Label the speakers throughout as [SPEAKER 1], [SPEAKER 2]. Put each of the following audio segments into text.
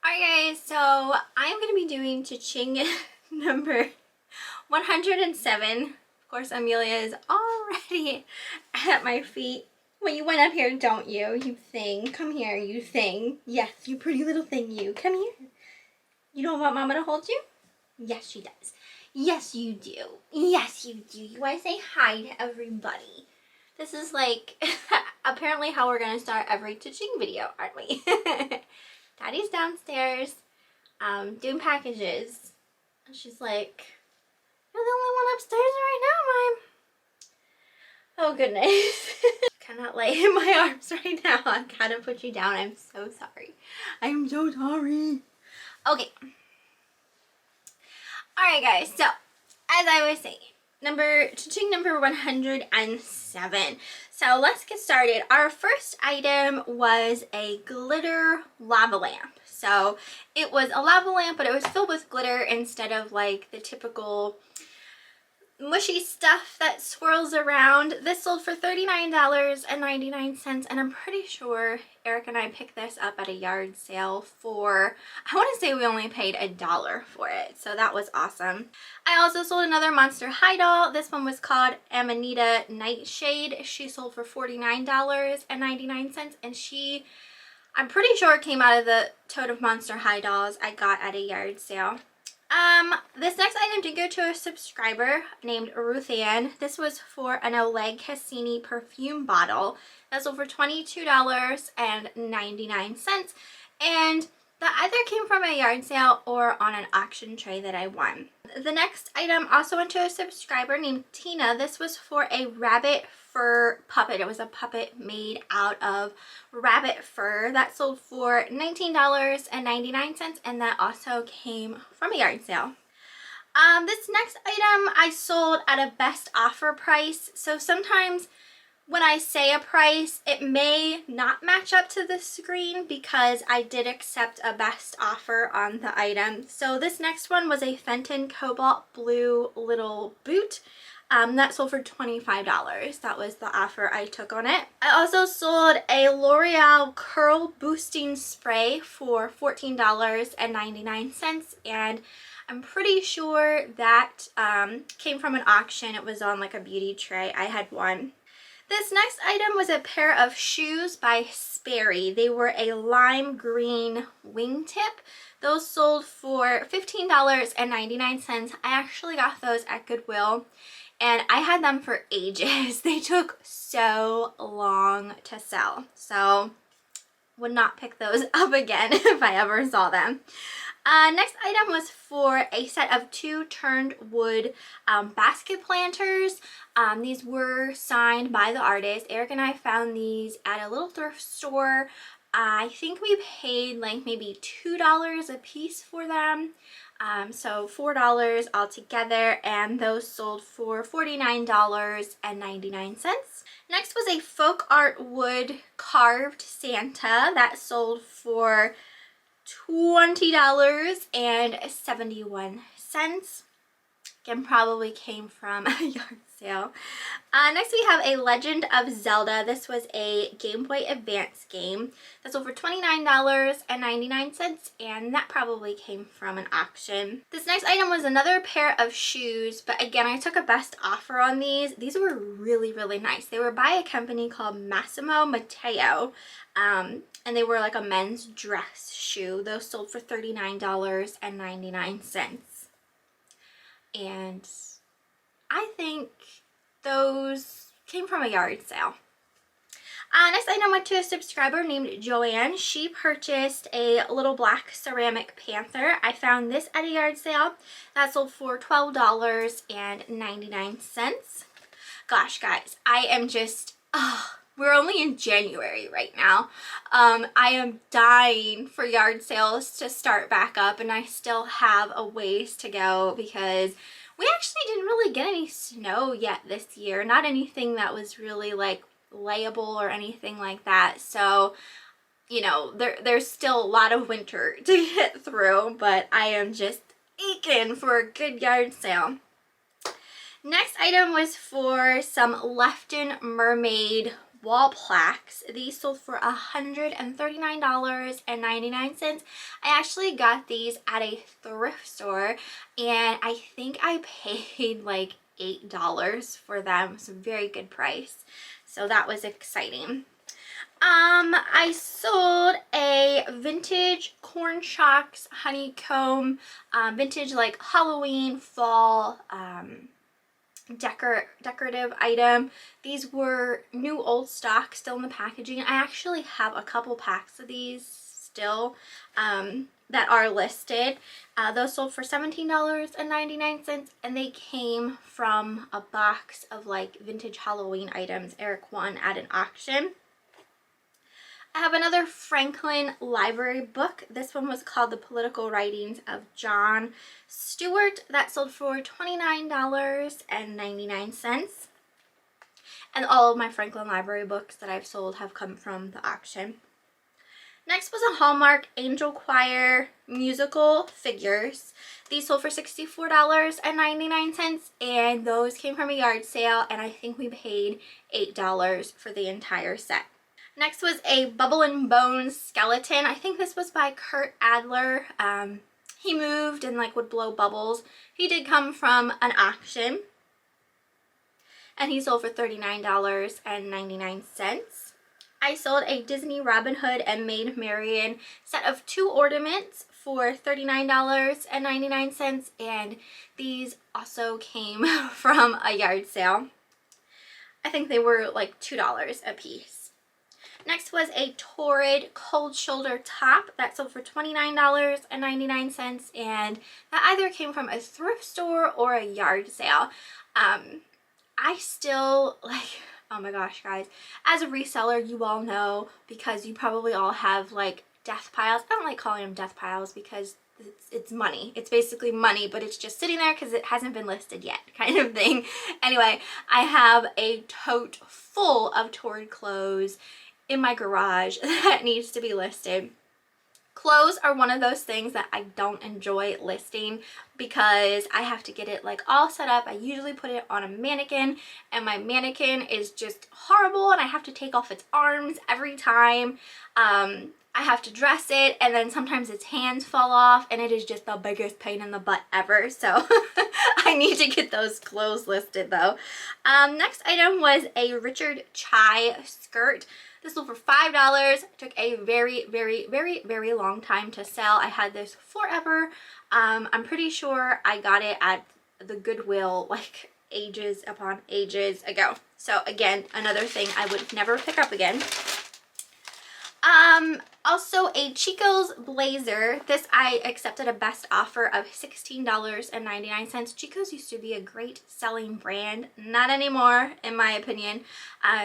[SPEAKER 1] Alright guys, so I'm going to be doing CHING number 107. Of course, Amelia is already at my feet. Well, you went up here, don't you? You thing. Come here, you thing. Yes, you pretty little thing, you. Come here. You don't want Mama to hold you? Yes, she does. Yes, you do. Yes, you do. You want to say hi to everybody. This is like apparently how we're going to start every CHING video, aren't we? Daddy's downstairs doing packages. And she's like, you're the only one upstairs right now, Mom. Oh, goodness. Cannot lay in my arms right now. I gotta put you down. I'm so sorry. I'm so sorry. Okay. Alright, guys. So, as I was saying, CHING number 107. So let's get started. Our first item was a glitter lava lamp. So it was a lava lamp, but it was filled with glitter instead of like the typical mushy stuff that swirls around. This sold for $39.99, and I'm pretty sure Eric and I picked this up at a yard sale for, I want to say we only paid $1 for it, so that was awesome. I also sold another Monster High doll. This one was called Amanita Nightshade. She sold for $49.99, and I'm pretty sure it came out of the tote of Monster High dolls I got at a yard sale. This next item did go to a subscriber named Ruth Ann. This was for an Oleg Cassini perfume bottle. That sold for $22.99, and that either came from a yard sale or on an auction tray that I won. The next item also went to a subscriber named Tina. This was for a rabbit fur puppet. It was a puppet made out of rabbit fur. That sold for $19.99, and that also came from a yard sale. This next item I sold at a best offer price. So sometimes when I say a price, it may not match up to the screen because I did accept a best offer on the item. So this next one was a Fenton Cobalt Blue little boot. That sold for $25. That was the offer I took on it. I also sold a L'Oreal Curl Boosting Spray for $14.99, and I'm pretty sure that came from an auction. It was on like a beauty tray. I had one. This next item was a pair of shoes by Sperry. They were a lime green wingtip. Those sold for $15.99. I actually got those at Goodwill, and I had them for ages. They took so long to sell, so would not pick those up again if I ever saw them. Next item was for a set of 2 turned wood basket planters. These were signed by the artist. Eric and I found these at a little thrift store. I think we paid like maybe $2 a piece for them. So $4 altogether, and those sold for $49.99. Next was a folk art wood carved Santa. That sold for $20.71. Again, probably came from a yard sale. Next we have a Legend of Zelda. This was a Game Boy Advance game. That's over $29.99, and that probably came from an auction. This next item was another pair of shoes, but again, I took a best offer on these. These were really, really nice. They were by a company called Massimo Matteo, and they were like a men's dress shoe. Those sold for $39.99. And I think those came from a yard sale. Next item went to a subscriber named Joanne. She purchased a little black ceramic panther. I found this at a yard sale. That sold for $12.99. Gosh, guys, I am just, we're only in January right now. I am dying for yard sales to start back up, and I still have a ways to go because we actually didn't really get any snow yet this year. Not anything that was really like layable or anything like that. So, you know, there's still a lot of winter to get through, but I am just aching for a good yard sale. Next item was for some Lefton Mermaid wall plaques. These sold for $139.99. I actually got these at a thrift store, and I think I paid like $8 for them. It's a very good price. So that was exciting. I sold a vintage corn shocks honeycomb, vintage like Halloween, fall, decorative item. These were new old stock, still in the packaging. I actually have a couple packs of these still that are listed. Those sold for $17.99, and they came from a box of like vintage Halloween items Eric won at an auction. I have another Franklin library book. This one was called The Political Writings of John Stewart. That sold for $29.99. And all of my Franklin library books that I've sold have come from the auction. Next was a Hallmark Angel Choir musical figures. These sold for $64.99, and those came from a yard sale, and I think we paid $8 for the entire set. Next was a Bubble and Bones skeleton. I think this was by Kurt Adler. He moved and like would blow bubbles. He did come from an auction, and he sold for $39.99. I sold a Disney Robin Hood and Maid Marian set of 2 ornaments for $39.99, and these also came from a yard sale. I think they were like $2 a piece. Next was a Torrid cold shoulder top that sold for $29.99, and that either came from a thrift store or a yard sale. I still like, oh my gosh guys, as a reseller, you all know, because you probably all have like death piles. I don't like calling them death piles because it's money. It's basically money, but it's just sitting there because it hasn't been listed yet, kind of thing. Anyway, I have a tote full of Torrid clothes in my garage that needs to be listed. Clothes are one of those things that I don't enjoy listing because I have to get it like all set up. I usually put it on a mannequin, and my mannequin is just horrible, and I have to take off its arms every time. I have to dress it, and then sometimes its hands fall off, and it is just the biggest pain in the butt ever. So I need to get those clothes listed though. Next item was a Richard Chai skirt. This sold for $5. It took a very long time to sell. I had this forever. I'm pretty sure I got it at the Goodwill like ages upon ages ago. So again, another thing I would never pick up again. Also a Chico's blazer. This I accepted a best offer of $16.99. Chico's used to be a great selling brand. Not anymore, in my opinion.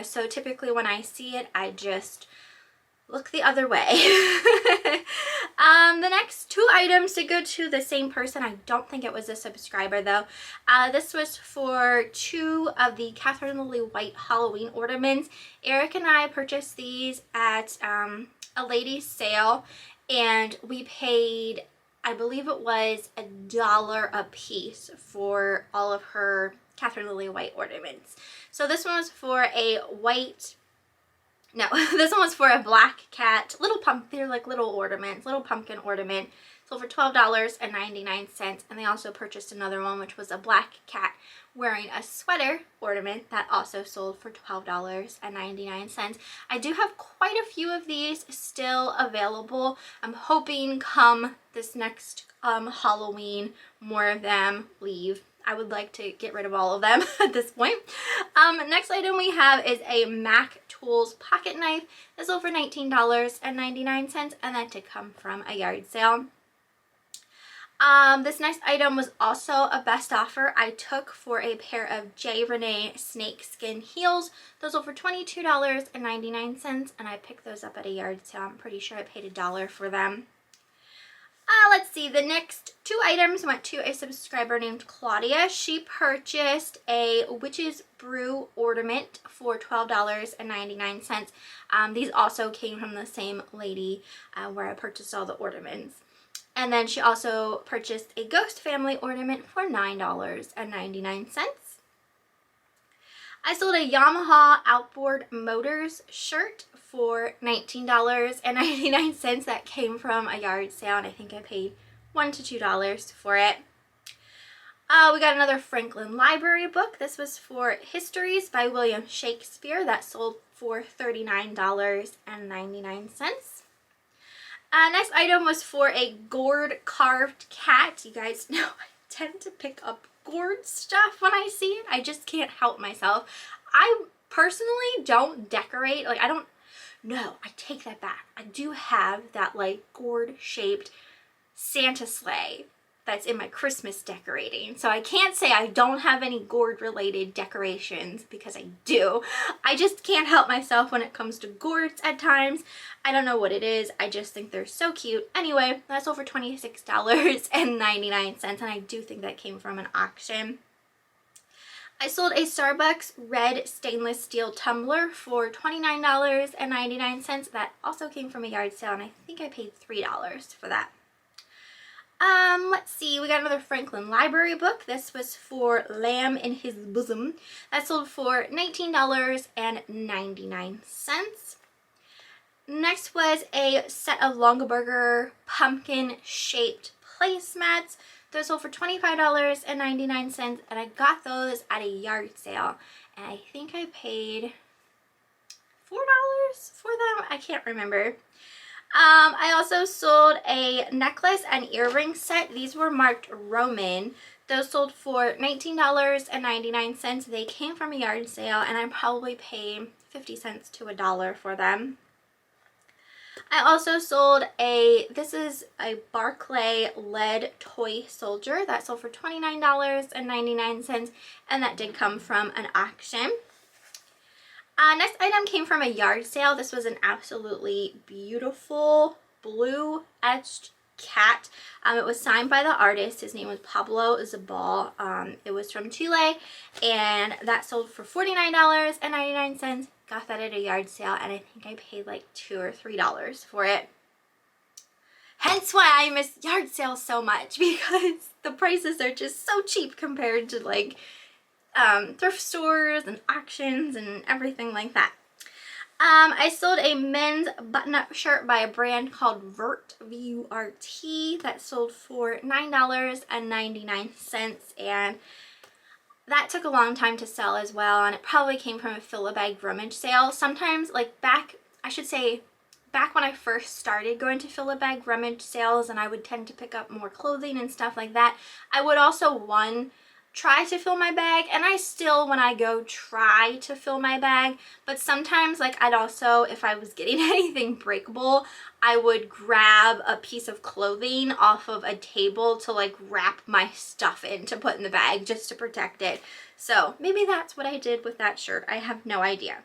[SPEAKER 1] So typically when I see it, I just look the other way. The next 2 items to go to the same person. I don't think it was a subscriber though. This was for 2 of the Catherine Lily White Halloween ornaments. Eric and I purchased these at a ladies sale, and we paid, I believe it was $1 a piece for all of her Catherine Lily White ornaments. So this one was for a white, no, this one was for a black cat, they're like little ornaments, little pumpkin ornament, sold for $12.99, and they also purchased another one, which was a black cat wearing a sweater ornament that also sold for $12.99. I do have quite a few of these still available. I'm hoping come this next Halloween, more of them leave. I would like to get rid of all of them at this point. Next item we have is a Mac Tools pocket knife. This sold for $19.99, and that did come from a yard sale. This next item was also a best offer I took for a pair of J. Renee snakeskin heels. Those sold for $22.99, and I picked those up at a yard sale. I'm pretty sure I paid $1 for them. Let's see, the next 2 items went to a subscriber named Claudia. She purchased a Witch's Brew ornament for $12.99. These also came from the same lady where I purchased all the ornaments. And then she also purchased a Ghost Family ornament for $9.99. I sold a Yamaha Outboard Motors shirt for $19.99. That came from a yard sale, and I think I paid $1 to $2 for it. We got another Franklin Library book. This was for Histories by William Shakespeare. That sold for $39.99. Next item was for a gourd carved cat. You guys know I tend to pick up gourd stuff when I see it. I just can't help myself. I personally don't decorate. Like, no, I take that back. I do have that like gourd shaped Santa sleigh that's in my Christmas decorating. So I can't say I don't have any gourd related decorations, because I do. I just can't help myself when it comes to gourds at times. I don't know what it is. I just think they're so cute. Anyway, that's over $26.99, and I do think that came from an auction. I sold a Starbucks red stainless steel tumbler for $29.99. That also came from a yard sale, and I think I paid $3 for that. Let's see, we got another Franklin Library book. This was for Lamb in His Bosom. That sold for $19.99. Next was a set of Longaberger pumpkin shaped placemats. Those sold for $25.99, and I got those at a yard sale, and I think I paid $4 for them. I can't remember. I also sold a necklace and earring set. These were marked Roman. Those sold for $19.99. They came from a yard sale, and I probably paid 50 cents to $1 for them. I also sold this is a Barclay lead toy soldier. That sold for $29.99, and that did come from an auction. Next item came from a yard sale. This was an absolutely beautiful blue etched cat. It was signed by the artist. His name was Pablo Zabal. It was from Chile, and that sold for $49.99. Got that at a yard sale, and I think I paid like $2 or $3 for it. Hence why I miss yard sales so much, because the prices are just so cheap compared to like thrift stores and auctions and everything like that. I sold a men's button-up shirt by a brand called Vurt, V-U-R-T. That sold for $9.99, and that took a long time to sell as well, and it probably came from a fill-a-bag rummage sale. Sometimes, like back when I first started going to fill-a-bag rummage sales, and I would tend to pick up more clothing and stuff like that, I would also, try to fill my bag, and I still, when I go, try to fill my bag, but sometimes, like, I'd also, if I was getting anything breakable, I would grab a piece of clothing off of a table to like wrap my stuff in to put in the bag just to protect it. So maybe that's what I did with that shirt. I have no idea.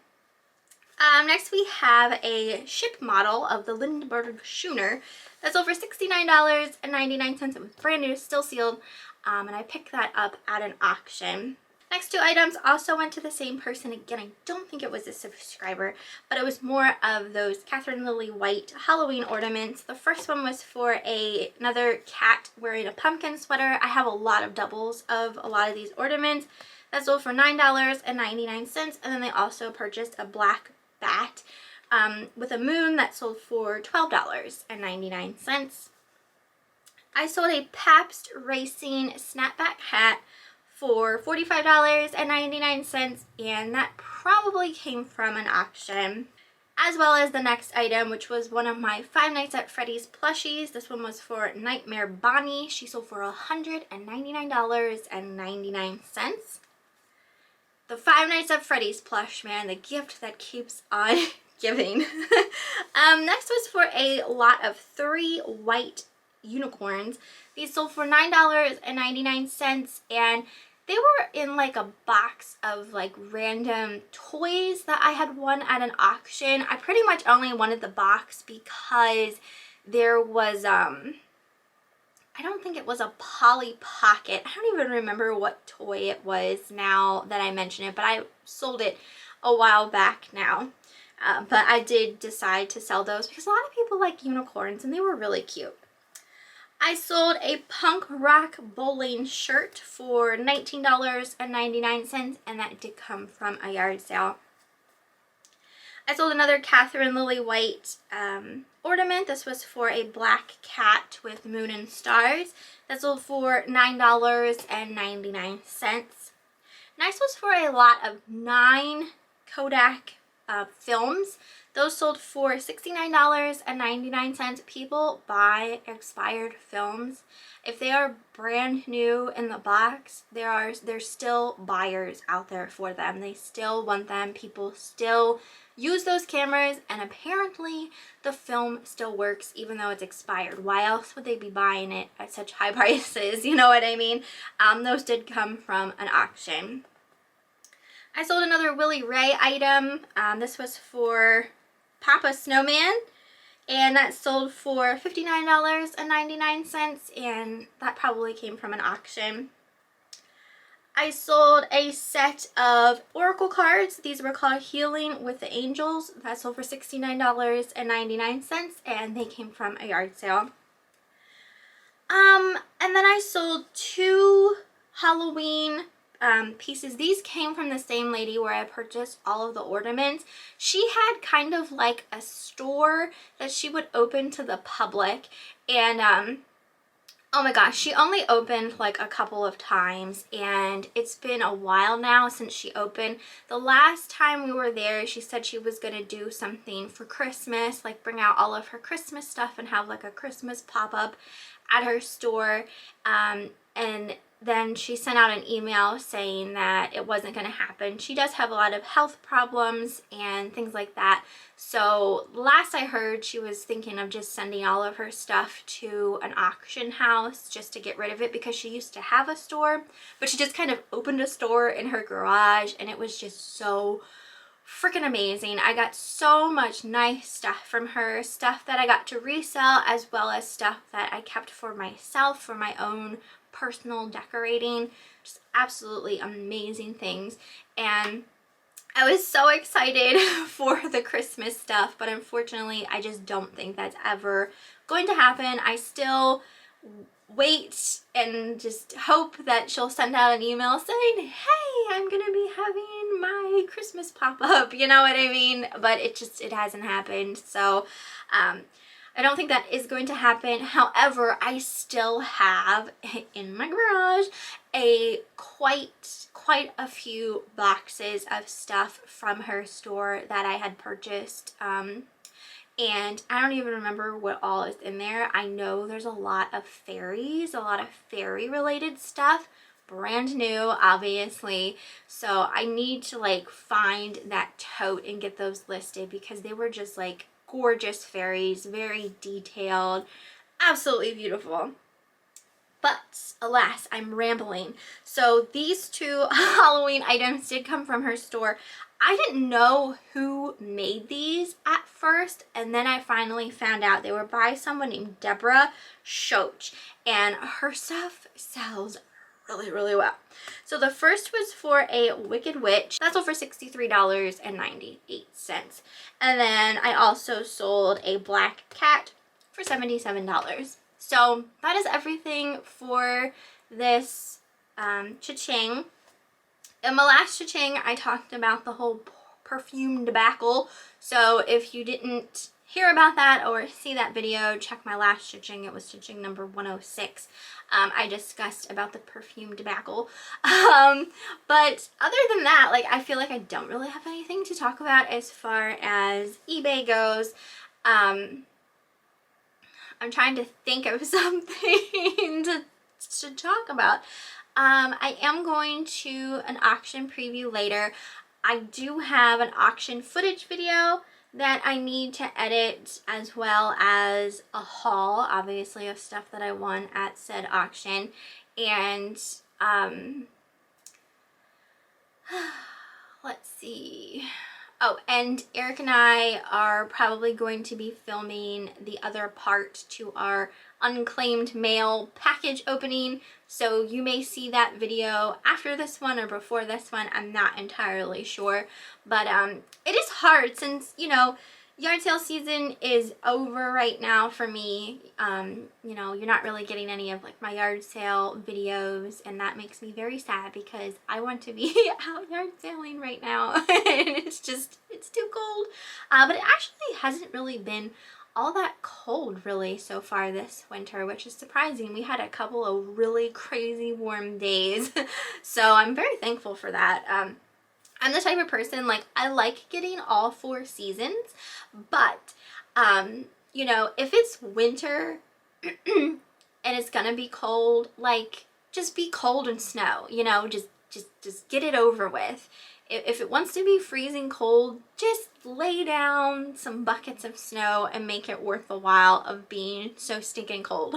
[SPEAKER 1] Next we have a ship model of the Lindbergh schooner. That's over $69.99. It was brand new, still sealed, and I picked that up at an auction. Next two items also went to the same person. Again, I don't think it was a subscriber, but it was more of those Catherine Lily White Halloween ornaments. The first one was for another cat wearing a pumpkin sweater. I have a lot of doubles of a lot of these ornaments. That sold for $9.99, and then they also purchased a black bat with a moon that sold for $12.99. I sold a Pabst Racing snapback hat for $45.99, and that probably came from an auction. As well as the next item, which was one of my Five Nights at Freddy's plushies. This one was for Nightmare Bonnie. She sold for $199.99. The Five Nights at Freddy's plush, man, the gift that keeps on giving. Next was for a lot of 3 white unicorns. These sold for $9.99, and they were in like a box of like random toys that I had won at an auction. I pretty much only wanted the box because there was I don't think it was a Polly Pocket. I don't even remember what toy it was now that I mention it, but I sold it a while back now. But I did decide to sell those because a lot of people like unicorns, and they were really cute. I sold a punk rock bowling shirt for $19.99, and that did come from a yard sale. I sold another Catherine Lily White ornament. This was for a black cat with moon and stars. That sold for $9.99. Next was for a lot of 9 Kodak films. Those sold for $69.99. People buy expired films. If they are brand new in the box, there's still buyers out there for them. They still want them. People still use those cameras, and apparently the film still works even though it's expired. Why else would they be buying it at such high prices? You know what I mean? Those did come from an auction. I sold another Willie Ray item. This was for Papa Snowman, and that sold for $59.99, and that probably came from an auction. I sold a set of oracle cards. These were called Healing with the Angels. That sold for $69.99, and they came from a yard sale. And then I sold 2 Halloween pieces. These came from the same lady where I purchased all of the ornaments. She had kind of like a store that she would open to the public, and oh my gosh, she only opened like a couple of times, and it's been a while now since she opened. The last time we were there, she said she was going to do something for Christmas, like bring out all of her Christmas stuff and have like a Christmas pop-up at her store. And then she sent out an email saying that it wasn't going to happen. She does have a lot of health problems and things like that. So last I heard, she was thinking of just sending all of her stuff to an auction house just to get rid of it, because she used to have a store, but she just kind of opened a store in her garage, and it was just so freaking amazing. I got so much nice stuff from her, stuff that I got to resell, as well as stuff that I kept for myself, for my own personal decorating. Just absolutely amazing things. And I was so excited for the Christmas stuff, but unfortunately I just don't think that's ever going to happen. I still wait and just hope that she'll send out an email saying, hey, I'm gonna be having my Christmas pop-up, you know what I mean? But it hasn't happened. So I don't think that is going to happen. However, I still have in my garage quite a few boxes of stuff from her store that I had purchased. And I don't even remember what all is in there. I know there's a lot of fairies, a lot of fairy related stuff, brand new, obviously. So I need to like find that tote and get those listed, because they were just like gorgeous fairies, very detailed, absolutely beautiful. But alas, I'm rambling. So these 2 Halloween items did come from her store. I didn't know who made these at first, and then I finally found out they were by someone named Deborah Schoch, and her stuff sells really, really well. So the first was for a Wicked Witch. That sold for $63.98. And then I also sold a black cat for $77. So that is everything for this cha-ching. In my last cha-ching, I talked about the whole perfume debacle. So if you didn't hear about that or see that video, check my last cha-ching. It was cha-ching number 106. I discussed about the perfume debacle. But other than that, like, I feel like I don't really have anything to talk about as far as eBay goes. I'm trying to think of something to talk about. I am going to an auction preview later. I do have an auction footage video that I need to edit, as well as a haul, obviously, of stuff that I won at said auction. And let's see. Oh, and Eric and I are probably going to be filming the other part to our unclaimed mail package opening. So you may see that video after this one or before this one. I'm not entirely sure. But it is hard, since, you know, Yard sale season is over right now for me. You know, you're not really getting any of like my yard sale videos, and that makes me very sad because I want to be out yard selling right now. And it's too cold. But it actually hasn't really been all that cold really so far this winter, which is surprising. We had a couple of really crazy warm days. So I'm very thankful for that. I'm the type of person, like, I like getting all 4 seasons, but, you know, if it's winter and it's gonna be cold, like, just be cold and snow, you know, just get it over with. If it wants to be freezing cold, just lay down some buckets of snow and make it worth the while of being so stinking cold.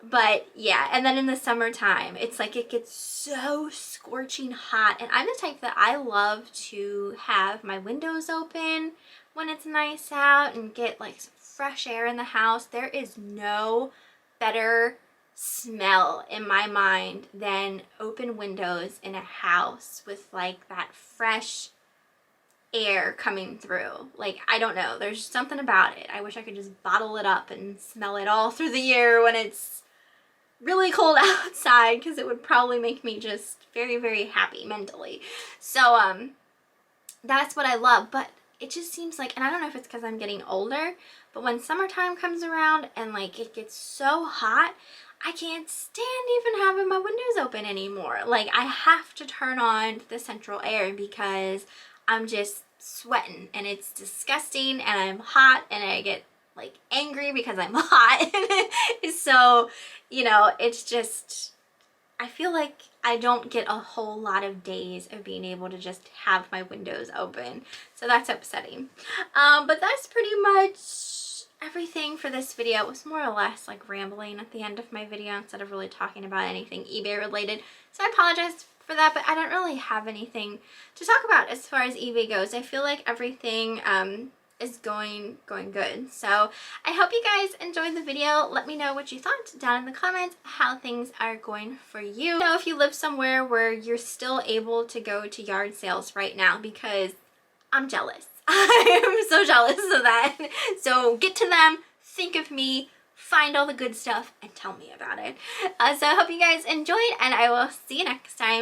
[SPEAKER 1] But yeah, and then in the summertime, it's like it gets so scorching hot, and I'm the type that I love to have my windows open when it's nice out and get like some fresh air in the house. There is no better smell in my mind than open windows in a house with like that fresh air coming through. Like, I don't know, there's something about it. I wish I could just bottle it up and smell it all through the year when it's really cold outside, because it would probably make me just very, very happy mentally. So that's what I love. But it just seems like, and I don't know if it's because I'm getting older, but when summertime comes around and like it gets so hot, I can't stand even having my windows open anymore. Like, I have to turn on the central air because I'm just sweating and it's disgusting, and I'm hot, and I get like angry because I'm hot. So, you know, it's just, I feel like I don't get a whole lot of days of being able to just have my windows open. So that's upsetting. But that's pretty much everything for this video. It was more or less like rambling at the end of my video instead of really talking about anything eBay related. So I apologize for that, but I don't really have anything to talk about as far as eBay goes. I feel like everything is going good. So I hope you guys enjoyed the video. Let me know what you thought down in the comments, how things are going for you. Know if you live somewhere where you're still able to go to yard sales right now, because I'm jealous. I'm so jealous of that. So get to them, think of me, find all the good stuff, and tell me about it. So I hope you guys enjoyed, and I will see you next time.